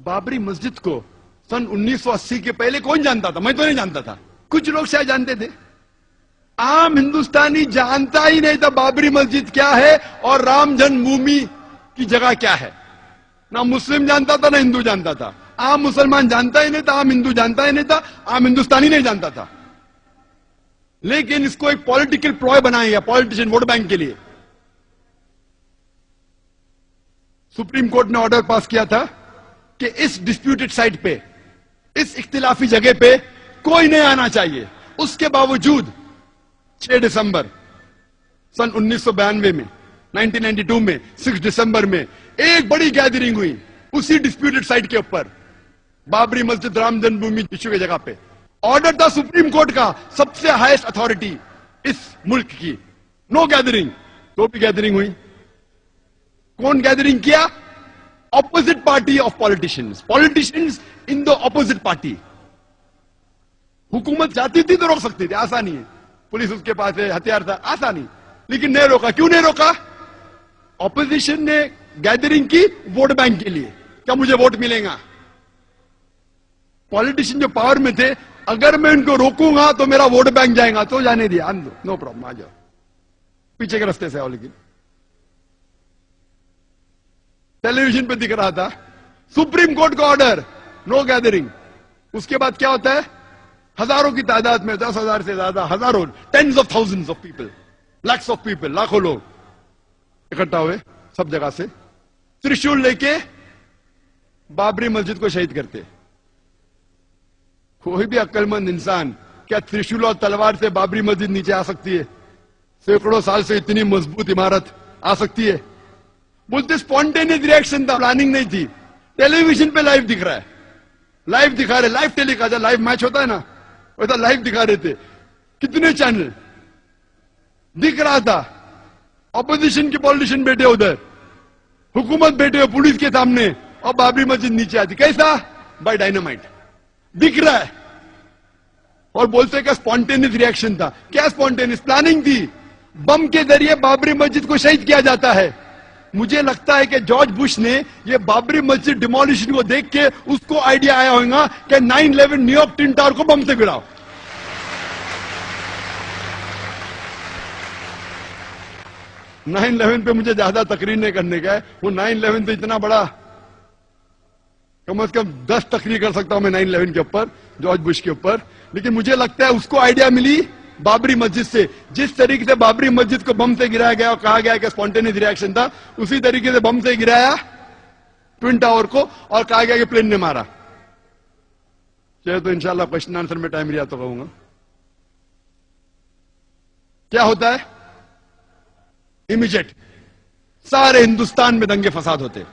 बाबरी मस्जिद को सन 1980 के पहले कौन जानता था? मैं तो नहीं जानता था, कुछ लोग शायद जानते थे। आम हिंदुस्तानी जानता ही नहीं था बाबरी मस्जिद क्या है और राम जन्मभूमि की जगह क्या है। ना मुस्लिम जानता था ना हिंदू जानता था। आम मुसलमान जानता ही नहीं था, आम हिंदू जानता ही नहीं था, आम हिंदुस्तानी नहीं जानता था। लेकिन इसको एक पॉलिटिकल प्लॉय बनाया गया, पॉलिटिशियन वोट बैंक के लिए। सुप्रीम कोर्ट ने ऑर्डर पास किया था कि इस डिस्प्यूटेड साइट पे, इस इख्तिलाफी जगह पे कोई नहीं आना चाहिए। उसके बावजूद 6 दिसंबर सन 1992 में, 1992 में 6 दिसंबर में एक बड़ी गैदरिंग हुई उसी डिस्प्यूटेड साइट के ऊपर, बाबरी मस्जिद राम जन्मभूमि इश्यू की जगह पे। ऑर्डर था सुप्रीम कोर्ट का, सबसे हाईएस्ट अथॉरिटी इस मुल्क की, नो गैदरिंग। तो भी गैदरिंग हुई। कौन गैदरिंग किया? Opposite party of politicians, politicians in the opposite party. हुकूमत चाहती थी तो रोक सकती थी, आसानी है, पुलिस उसके पास है, हथियार था, आसानी, लेकिन नहीं रोका। क्यों नहीं रोका? ऑपोजिशन ने गैदरिंग की वोट बैंक के लिए, क्या मुझे वोट मिलेगा। पॉलिटिशियन जो पावर में थे, अगर मैं उनको रोकूंगा तो मेरा वोट बैंक जाएगा, तो जाने दिया, आन दो, नो प्रॉब्लम, आ जाओ, पीछे के रास्ते से आओ। लेकिन टेलीविजन पे दिख रहा था सुप्रीम कोर्ट का ऑर्डर, नो गैदरिंग। उसके बाद क्या होता है? हजारों की तादाद में, 10,000 से ज्यादा, हजारों, tens of thousands of people, lakhs of people, लाखों लोग इकट्ठा हुए सब जगह से, त्रिशूल लेके बाबरी मस्जिद को शहीद करते। कोई भी अक्लमंद इंसान क्या त्रिशूल और तलवार से बाबरी मस्जिद नीचे आ सकती है? सैकड़ों साल से इतनी मजबूत इमारत आ सकती है? बोलते स्पॉन्टेनियस रिएक्शन था, प्लानिंग नहीं थी। टेलीविजन पे लाइव दिख रहा है, लाइव दिखा रहे, लाइव टेलीकास्ट, लाइव मैच होता है ना, वैसा लाइव दिखा रहे थे, कितने चैनल दिख रहा था। ऑपोजिशन के पॉलिटिशियन बैठे उधर, हुकूमत बैठे हुए पुलिस के सामने, और बाबरी मस्जिद नीचे आती। कैसा? बाय डायनामाइट, दिख रहा है। और बोलते क्या स्पॉन्टेनियस रिएक्शन था? क्या स्पॉन्टेनियस? प्लानिंग थी। बम के जरिए बाबरी मस्जिद को शहीद किया जाता है। मुझे लगता है कि जॉर्ज बुश ने ये बाबरी मस्जिद डिमोलिशन को देख के उसको आइडिया आया होगा कि 9/11 न्यूयॉर्क ट्विन टावर को बम से गिराओ। नाइन 11 पे मुझे ज्यादा तकरीर नहीं करने का है, वो 9/11 तो इतना बड़ा, कम से कम 10 तकरीर कर सकता हूं मैं 9/11 के ऊपर, जॉर्ज बुश के ऊपर। लेकिन मुझे लगता है उसको आइडिया मिली बाबरी मस्जिद से। जिस तरीके से बाबरी मस्जिद को बम से गिराया गया और कहा गया कि स्पॉन्टेनियस रिएक्शन था, उसी तरीके से बम से गिराया ट्विन टावर को और कहा गया कि प्लेन ने मारा। चाहे तो इंशाल्लाह क्वेश्चन आंसर में टाइम रिया तो कहूंगा। क्या होता है? इमीडिएट सारे हिंदुस्तान में दंगे फसाद होते।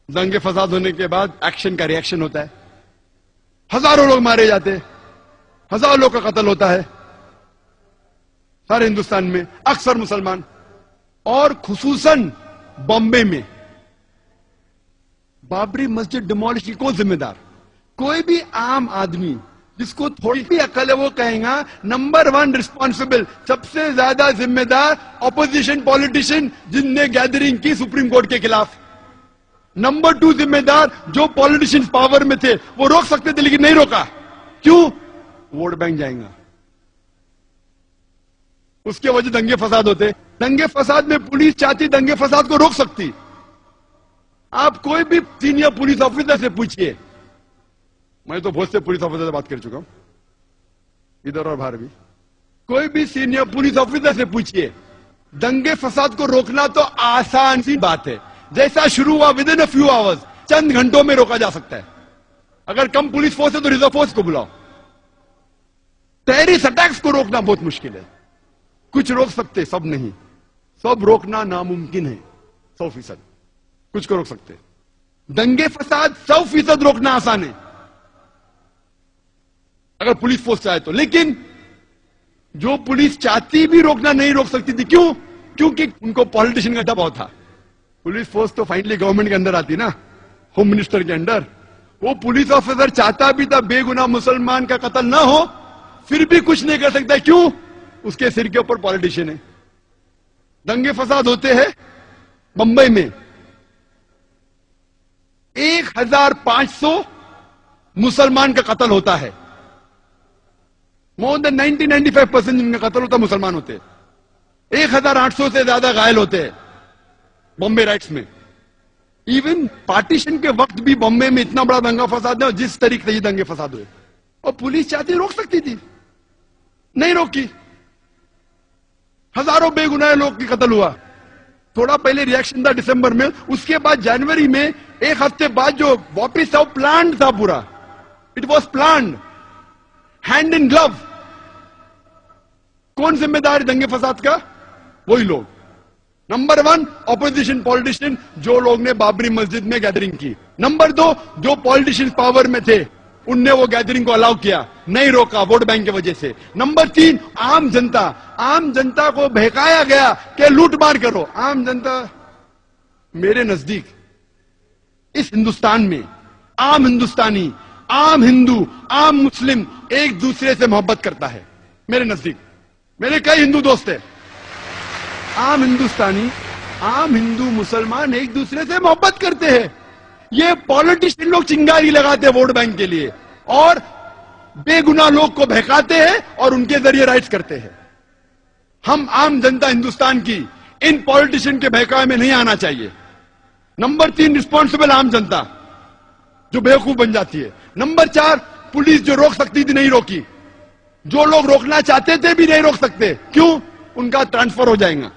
दंगे फसाद होने के बाद एक्शन का रिएक्शन होता है, हजारों लोग मारे जाते हैं, हजारों लोग का कत्ल होता है सारे हिंदुस्तान में, अक्सर मुसलमान। और खुसूसन बॉम्बे में बाबरी मस्जिद डिमोलिश की कौन जिम्मेदार? कोई भी आम आदमी जिसको थोड़ी भी अकल है वो कहेगा नंबर 1 रिस्पॉन्सिबल, सबसे ज्यादा जिम्मेदार ऑपोजिशन पॉलिटिशियन जिनने गैदरिंग की सुप्रीम कोर्ट के खिलाफ। नंबर 2 जिम्मेदार जो पॉलिटिशियंस पावर में थे, वो रोक सकते थे लेकिन नहीं रोका। क्यों? वोट बैंक जाएगा, उसके वजह दंगे फसाद होते। दंगे फसाद में पुलिस चाहती दंगे फसाद को रोक सकती। आप कोई भी सीनियर पुलिस ऑफिसर से पूछिए, मैं तो बहुत से पुलिस ऑफिसर से बात कर चुका हूं इधर और बाहर भी, कोई भी सीनियर पुलिस ऑफिसर से पूछिए, दंगे फसाद को रोकना तो आसान सी बात है। जैसा शुरू हुआ विदिन अ फ्यू आवर्स, चंद घंटों में रोका जा सकता है। अगर कम पुलिस फोर्स है तो रिजर्व फोर्स को बुलाओ। टेररिस्ट अटैक्स को रोकना बहुत मुश्किल है, कुछ रोक सकते, सब नहीं। सब रोकना नामुमकिन है 100%, कुछ को रोक सकते। दंगे फसाद 100% रोकना आसान है अगर पुलिस फोर्स चाहे तो। लेकिन जो पुलिस चाहती भी रोकना नहीं रोक सकती थी। क्यों? क्योंकि उनको पॉलिटिशियन का दबाव था। पुलिस फोर्स तो फाइनली गवर्नमेंट के अंदर आती ना, होम मिनिस्टर के अंडर। वो पुलिस ऑफिसर चाहता भी था बेगुनाह मुसलमान का कत्ल ना हो, फिर भी कुछ नहीं कर सकता। क्यों? उसके सिर के ऊपर पॉलिटिशियन है। दंगे फसाद होते हैं बंबई में, 1500 मुसलमान का कत्ल होता है। मोर देन 90-95% जिनका कत्ल होता मुसलमान होते हैं। 1800 से ज्यादा घायल होते हैं बॉम्बे राइट्स में। इवन पार्टीशन के वक्त भी बॉम्बे में इतना बड़ा दंगा फसाद है, जिस तरीके से ये दंगे फसाद हुए, और पुलिस चाहती रोक सकती थी, नहीं रोकी। हजारों बेगुनाह लोग की कत्ल हुआ। थोड़ा पहले रिएक्शन था दिसंबर में, उसके बाद जनवरी में एक हफ्ते बाद जो वापिस था, प्लान था पूरा। It was plan, hand in glove. कौन जिम्मेदार दंगे फसाद का? वही लोग। नंबर 1 ऑपोजिशन पॉलिटिशियन, जो लोग ने बाबरी मस्जिद में गैदरिंग की। नंबर 2 जो पॉलिटिशियन पावर में थे, उनने वो गैदरिंग को अलाउ किया, नहीं रोका वोट बैंक की वजह से। नंबर 3 आम जनता। आम जनता को बहकाया गया कि लूट मार करो। आम जनता, मेरे नजदीक इस हिंदुस्तान में आम हिंदुस्तानी, आम हिंदू, आम मुस्लिम एक दूसरे से मोहब्बत करता है। मेरे नजदीक मेरे कई हिंदू दोस्त हैं। आम हिंदुस्तानी, आम हिंदू मुसलमान एक दूसरे से मोहब्बत करते हैं। ये पॉलिटिशियन लोग चिंगारी लगाते हैं वोट बैंक के लिए, और बेगुनाह लोग को बहकाते हैं और उनके जरिए राइट्स करते हैं। हम आम जनता हिंदुस्तान की इन पॉलिटिशियन के बहकावे में नहीं आना चाहिए। नंबर 3 रिस्पॉन्सिबल आम जनता, जो बेवकूफ बन जाती है। नंबर 4 पुलिस, जो रोक सकती थी नहीं रोकी। जो लोग रोकना चाहते थे भी नहीं रोक सकते। क्यों? उनका ट्रांसफर हो जाएगा।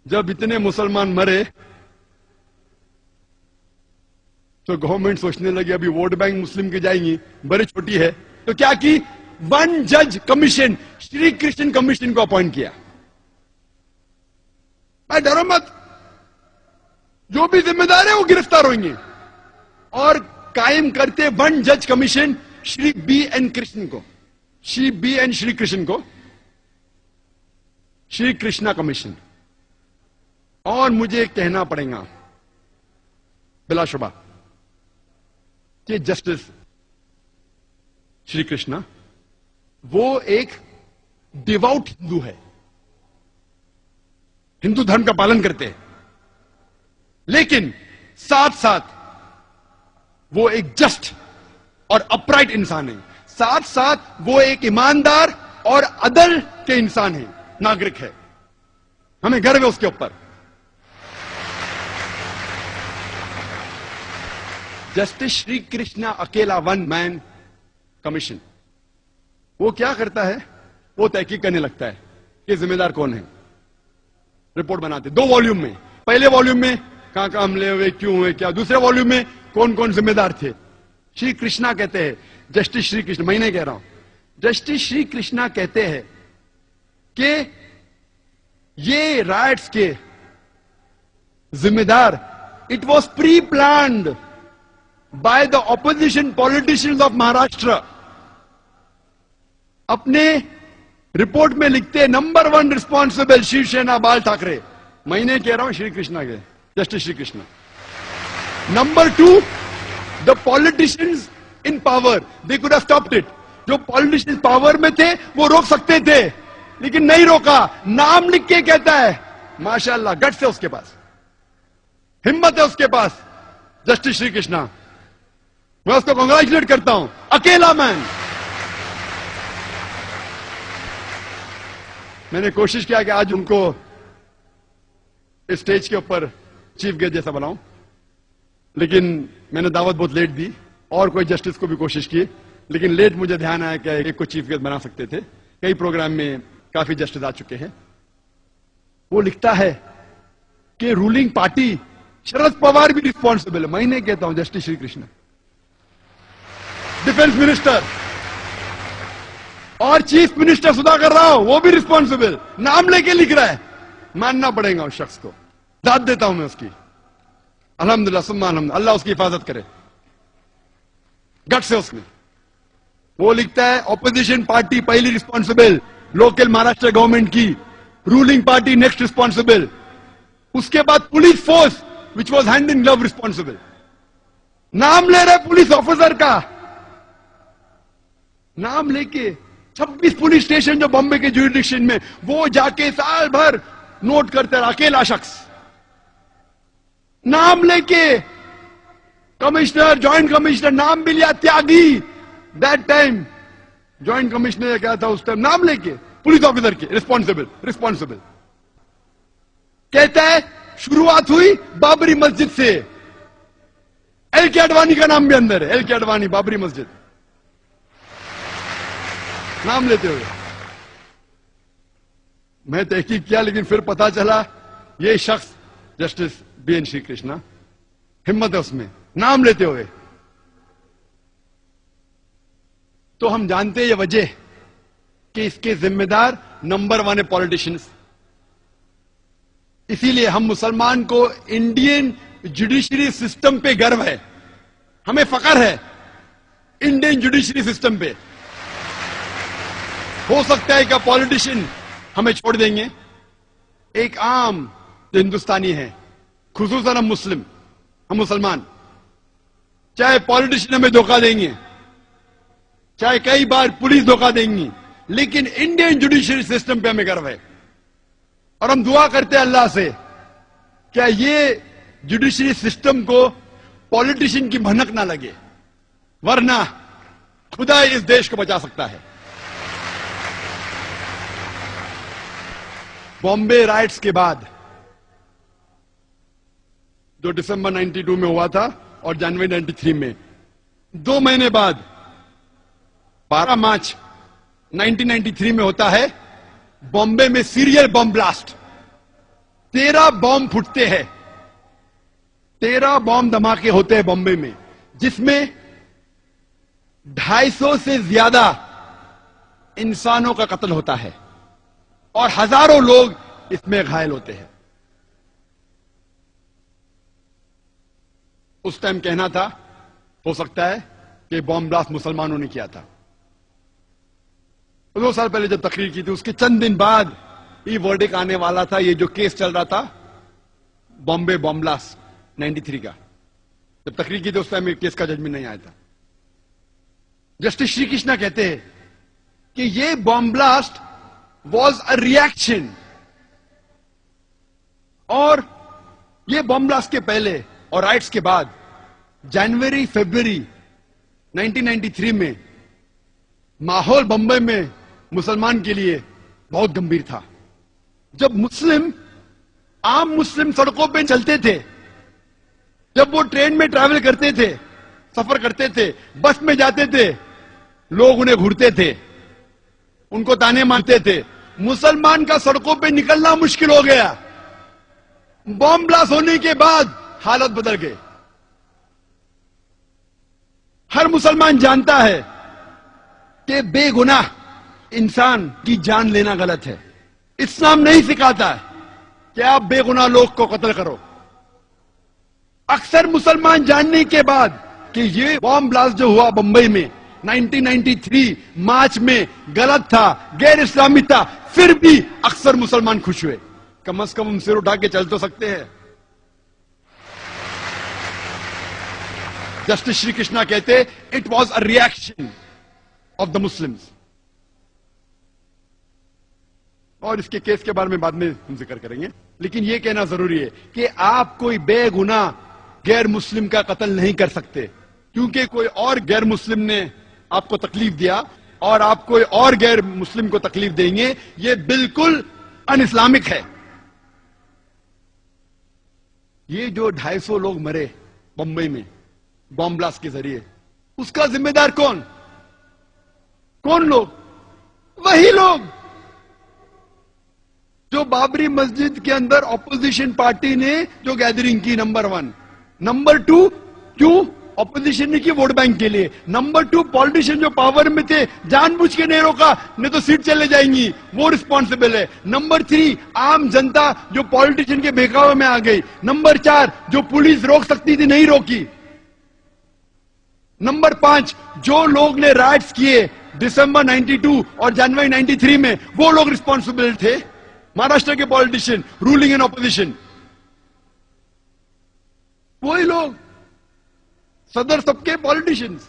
जब इतने मुसलमान मरे तो गवर्नमेंट सोचने लगी अभी वोट बैंक मुस्लिम की जाएंगी, बड़ी छोटी है, तो क्या की? 1 जज कमीशन, श्री कृष्ण कमीशन को अपॉइंट किया। भाई डरो मत, जो भी जिम्मेदार है वो गिरफ्तार होंगे। और कायम करते 1 जज कमीशन श्री बी.एन. कृष्ण को, श्री बी.एन. श्री कृष्ण को श्री कृष्णा कमीशन। और मुझे कहना पड़ेगा बिलाशुबा कि जस्टिस श्री कृष्णा वो एक डिवाउट हिंदू है, हिंदू धर्म का पालन करते हैं, लेकिन साथ साथ वो एक जस्ट और अपराइट इंसान है। साथ साथ वो एक ईमानदार और अदल के इंसान है, नागरिक है। हमें गर्व है उसके ऊपर। जस्टिस श्री कृष्णा अकेला 1 मैन कमीशन, वो क्या करता है? वो तहकीक करने लगता है कि जिम्मेदार कौन है। रिपोर्ट बनाते 2 वॉल्यूम में। पहले वॉल्यूम में कहां हमले हुए, क्यों हुए, क्या। दूसरे वॉल्यूम में कौन कौन जिम्मेदार थे। श्री कृष्णा कहते हैं, जस्टिस श्री कृष्ण, मैं नहीं कह रहा हूं, जस्टिस श्री कृष्णा कहते हैं कि ये राइट्स के जिम्मेदार, it was pre planned by the opposition politicians of Maharashtra. अपने रिपोर्ट में लिखते नंबर 1 रिस्पॉन्सिबल शिवसेना बाल ठाकरे। मैं नहीं कह रहा हूं, श्री कृष्णा के, justice Shri Krishna. Number 2 the politicians in power, they could have stopped it. जो पॉलिटिशियंस पावर में थे वो रोक सकते थे, लेकिन नहीं रोका। नाम लिख के कहता है, माशाल्लाह, गट्स है उसके पास, हिम्मत है उसके पास, जस्टिस श्री कृष्णा। मैं उसको कांग्रेचुलेट करता हूं, अकेला मैन। मैंने कोशिश किया कि आज उनको स्टेज के ऊपर चीफ गेस्ट जैसा बनाऊं, लेकिन मैंने दावत बहुत लेट दी, और कोई जस्टिस को भी कोशिश की, लेकिन लेट मुझे ध्यान आया कि एक को चीफ गेस्ट बना सकते थे। कई प्रोग्राम में काफी जस्टिस आ चुके हैं। वो लिखता है कि रूलिंग पार्टी, शरद पवार भी रिस्पॉन्सिबल है। मैं नहीं कहता हूं, justice Shri Krishna. Defence minister और चीफ मिनिस्टर सुधाकर राव, वो भी रिस्पॉन्सिबल, नाम लेके लिख रहा है। मानना पड़ेगा उस शख्स को, दाद देता हूं मैं उसकी। अल्हम्दुलिल्लाह सुम्मा अल्हम्दुलिल्लाह, अल्लाह उसकी हिफाजत करे। गट से उसने वो लिखता है, ऑपोजिशन पार्टी पहली रिस्पॉन्सिबल, लोकल महाराष्ट्र गवर्नमेंट की, रूलिंग पार्टी नेक्स्ट रिस्पॉन्सिबल, उसके बाद police force which was hand in glove responsible. नाम ले रहे पुलिस ऑफिसर का, नाम लेके 26 पुलिस स्टेशन जो बॉम्बे के ज्यूरिडिक्शन में, वो जाके साल भर नोट करते रहा, अकेला शख्स नाम लेके कमिश्नर, ज्वाइंट कमिश्नर, नाम भी लिया, त्यागी। दैट टाइम ज्वाइंट कमिश्नर क्या था उस टाइम, नाम लेके पुलिस ऑफिसर के, रिस्पॉन्सिबल कहता है शुरुआत हुई बाबरी मस्जिद से। एल के अडवाणी का नाम भी अंदर है, एल के अडवाणी, बाबरी मस्जिद नाम लेते हुए। मैं तहकीक किया लेकिन फिर पता चला ये शख्स जस्टिस बीएन श्री कृष्णा, हिम्मत है उसमें नाम लेते हुए। तो हम जानते हैं ये वजह कि इसके जिम्मेदार नंबर 1 है पॉलिटिशियंस। इसीलिए हम मुसलमान को इंडियन जुडिशरी सिस्टम पे गर्व है, हमें फख्र है इंडियन जुडिशरी सिस्टम पे। हो सकता है कि पॉलिटिशियन हमें छोड़ देंगे, एक आम जो हिंदुस्तानी है, खुसूसन हम मुसलमान, चाहे पॉलिटिशियन हमें धोखा देंगे, चाहे कई बार पुलिस धोखा देंगी, लेकिन इंडियन जुडिशरी सिस्टम पे हमें गर्व है। और हम दुआ करते हैं अल्लाह से, क्या ये जुडिशरी सिस्टम को पॉलिटिशियन की भनक ना लगे, वरना खुदा इस देश को बचा सकता है। बॉम्बे राइट्स के बाद जो दिसंबर 92 में हुआ था और जनवरी 93 में, 2 महीने बाद 12 मार्च 1993 में होता है बॉम्बे में सीरियल बॉम्ब ब्लास्ट। 13 बॉम्ब फूटते हैं, 13 बॉम्ब धमाके होते हैं बॉम्बे में, जिसमें 250 से ज्यादा इंसानों का कत्ल होता है और हजारों लोग इसमें घायल होते हैं। उस टाइम कहना था, हो सकता है कि बॉम्ब ब्लास्ट मुसलमानों ने किया था। 2 साल पहले जब तकरीर की थी, उसके चंद दिन बाद ये वर्डिक आने वाला था। ये जो केस चल रहा था बॉम्बे बॉम्ब ब्लास्ट 93 का, जब तकरीर की थी उस टाइम केस का जजमेंट नहीं आया था। जस्टिस श्री कृष्णा कहते हैं कि ये bomb blast was a reaction, और ये बॉम्ब ब्लास्ट के पहले और राइट्स के बाद जनवरी फरवरी 1993 में माहौल बंबई में मुसलमान के लिए बहुत गंभीर था। जब आम मुस्लिम सड़कों पे चलते थे, जब वो ट्रेन में ट्रैवल करते थे, सफर करते थे, बस में जाते थे, लोग उन्हें घूरते थे, उनको ताने मारते थे। मुसलमान का सड़कों पे निकलना मुश्किल हो गया। बॉम्ब ब्लास्ट होने के बाद हालत बदल गई। हर मुसलमान जानता है कि बेगुनाह इंसान की जान लेना गलत है। इस्लाम नहीं सिखाता है कि आप बेगुनाह लोग को कत्ल करो। अक्सर मुसलमान जानने के बाद कि ये बॉम्ब ब्लास्ट जो हुआ बंबई में 1993 मार्च में गलत था, गैर इस्लामी था, फिर भी अक्सर मुसलमान खुश हुए। कम से कम हम सिर उठा के चल तो सकते हैं। जस्टिस श्री कृष्णा कहते it was a reaction of the Muslims. और इसके केस के बारे में बाद में हम जिक्र करेंगे, लेकिन यह कहना जरूरी है कि आप कोई बेगुनाह गैर मुस्लिम का कत्ल नहीं कर सकते, क्योंकि कोई और गैर मुस्लिम ने आपको तकलीफ दिया और आप कोई और गैर मुस्लिम को तकलीफ देंगे, यह बिल्कुल अन इस्लामिक है। ये जो 250 लोग मरे बंबई में बॉम्ब ब्लास्ट के जरिए, उसका जिम्मेदार कौन लोग? वही लोग जो बाबरी मस्जिद के अंदर ऑपोजिशन पार्टी ने जो गैदरिंग की, नंबर 1। नंबर 2, क्यों ऑपोजिशन ने की? वोट बैंक के लिए। नंबर 2, पॉलिटिशियन जो पावर में थे जानबूझ के नहीं रोका, नहीं तो सीट चले जाएंगी, वो रिस्पॉन्सिबल है। नंबर 3, आम जनता जो पॉलिटिशियन के बहकावे में आ गई। नंबर 4, जो पुलिस रोक सकती थी नहीं रोकी। नंबर 5, जो लोग ने राइट्स किए दिसंबर 92 और जनवरी 93 में, वो लोग रिस्पॉन्सिबल थे। महाराष्ट्र के पॉलिटिशियन, रूलिंग एंड ऑपोजिशन, वही लोग, सदर सबके पॉलिटिशियंस।